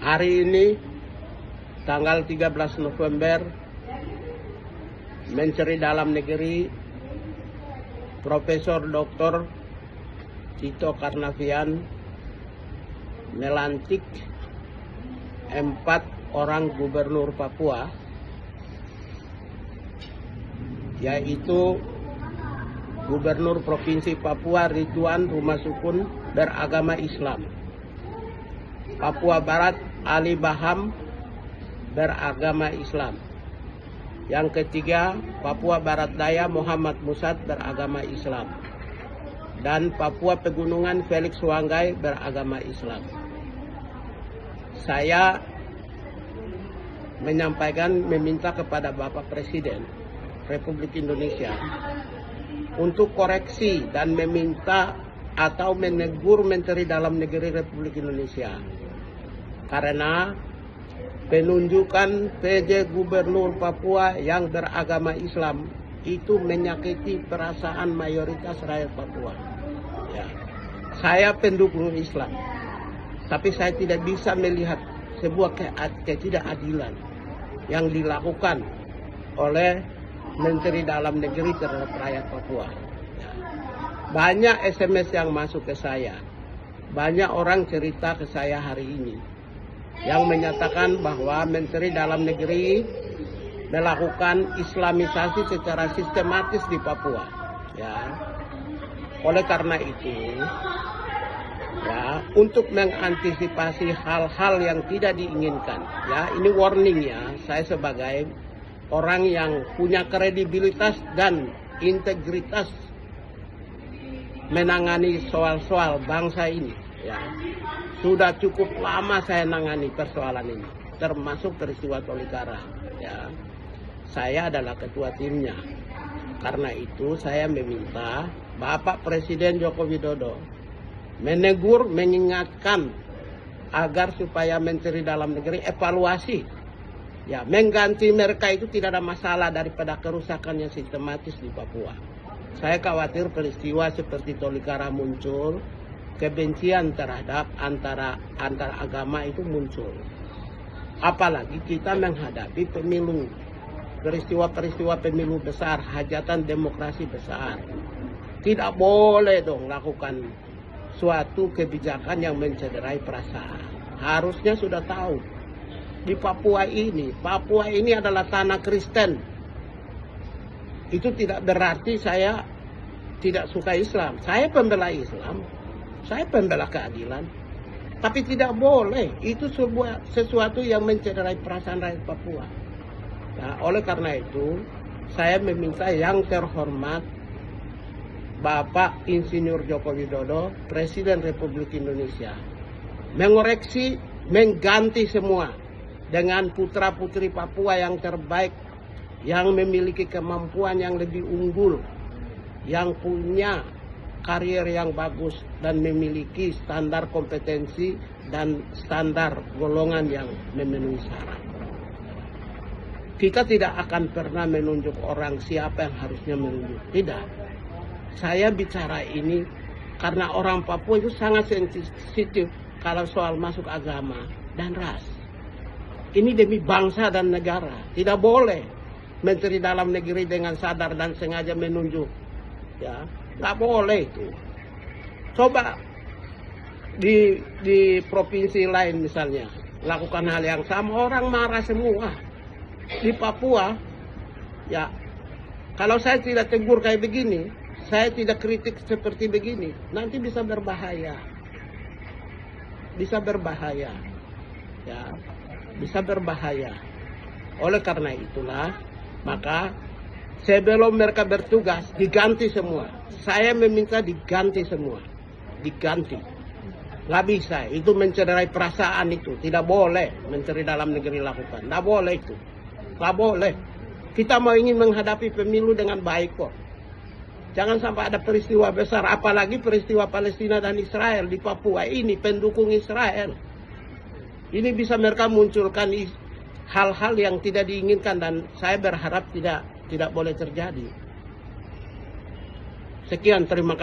Hari ini tanggal 13 November, Menteri Dalam Negeri Profesor Dr. Tito Karnavian melantik 4 orang gubernur Papua, yaitu Gubernur Provinsi Papua Ridwan Rumasukun beragama Islam, Papua Barat Ali Baham beragama Islam, yang ketiga Papua Barat Daya Muhammad Musad beragama Islam, dan Papua Pegunungan Felix Wanggai beragama Islam. Saya meminta kepada Bapak Presiden Republik Indonesia untuk koreksi dan meminta atau menegur Menteri Dalam Negeri Republik Indonesia karena penunjukan PJ Gubernur Papua yang beragama Islam itu menyakiti perasaan mayoritas rakyat Papua. Ya. Saya pendukung Islam, tapi saya tidak bisa melihat sebuah ketidakadilan yang dilakukan oleh Menteri Dalam Negeri terhadap rakyat Papua. Ya. Banyak SMS yang masuk ke saya, banyak orang cerita ke saya hari ini yang menyatakan bahwa Menteri Dalam Negeri melakukan Islamisasi secara sistematis di Papua. Ya. Oleh karena itu, ya, untuk mengantisipasi hal-hal yang tidak diinginkan, ya, ini warning ya, saya sebagai orang yang punya kredibilitas dan integritas menangani soal-soal bangsa ini, ya. Sudah cukup lama saya menangani persoalan ini, termasuk peristiwa Tolikara, ya. Saya adalah ketua timnya. Karena itu saya meminta Bapak Presiden Joko Widodo menegur, mengingatkan agar supaya Menteri Dalam Negeri evaluasi. Ya, mengganti mereka itu tidak ada masalah daripada kerusakan yang sistematis di Papua. Saya khawatir peristiwa seperti Tolikara muncul, kebencian terhadap antara agama itu muncul. Apalagi kita menghadapi pemilu, peristiwa-peristiwa pemilu besar, hajatan demokrasi besar. Tidak boleh dong lakukan suatu kebijakan yang mencederai perasaan. Harusnya sudah tahu. Di Papua ini adalah tanah Kristen. Itu tidak berarti saya tidak suka Islam. Saya pembela Islam, saya pembela keadilan. Tapi tidak boleh, itu sesuatu yang mencederai perasaan rakyat Papua. Nah, oleh karena itu, saya meminta yang terhormat Bapak Insinyur Joko Widodo, Presiden Republik Indonesia, mengoreksi, mengganti semua dengan putra-putri Papua yang terbaik, yang memiliki kemampuan yang lebih unggul, yang punya karier yang bagus, dan memiliki standar kompetensi dan standar golongan yang memenuhi syarat. Kita tidak akan pernah menunjuk orang siapa yang harusnya menunjuk. Tidak. Saya bicara ini karena orang Papua itu sangat sensitif kalau soal masuk agama dan ras. Ini demi bangsa dan negara. Tidak boleh Menteri Dalam Negeri dengan sadar dan sengaja menunjuk. Ya, nggak boleh itu. Coba di provinsi lain misalnya lakukan hal yang sama, orang marah semua. Di Papua, ya, kalau saya tidak tegur kayak begini, saya tidak kritik seperti begini, nanti bisa berbahaya. Bisa berbahaya. Ya. Bisa berbahaya. Oleh karena itulah, maka sebelum mereka bertugas diganti semua. Saya meminta diganti semua, diganti. Nggak bisa, itu mencederai perasaan itu. Tidak boleh Menteri Dalam Negeri lakukan. Nggak boleh itu, nggak boleh. Kita mau ingin menghadapi pemilu dengan baik kok. Jangan sampai ada peristiwa besar, apalagi peristiwa Palestina dan Israel di Papua ini pendukung Israel. Ini bisa mereka munculkan hal-hal yang tidak diinginkan dan saya berharap tidak boleh terjadi. Sekian, terima kasih.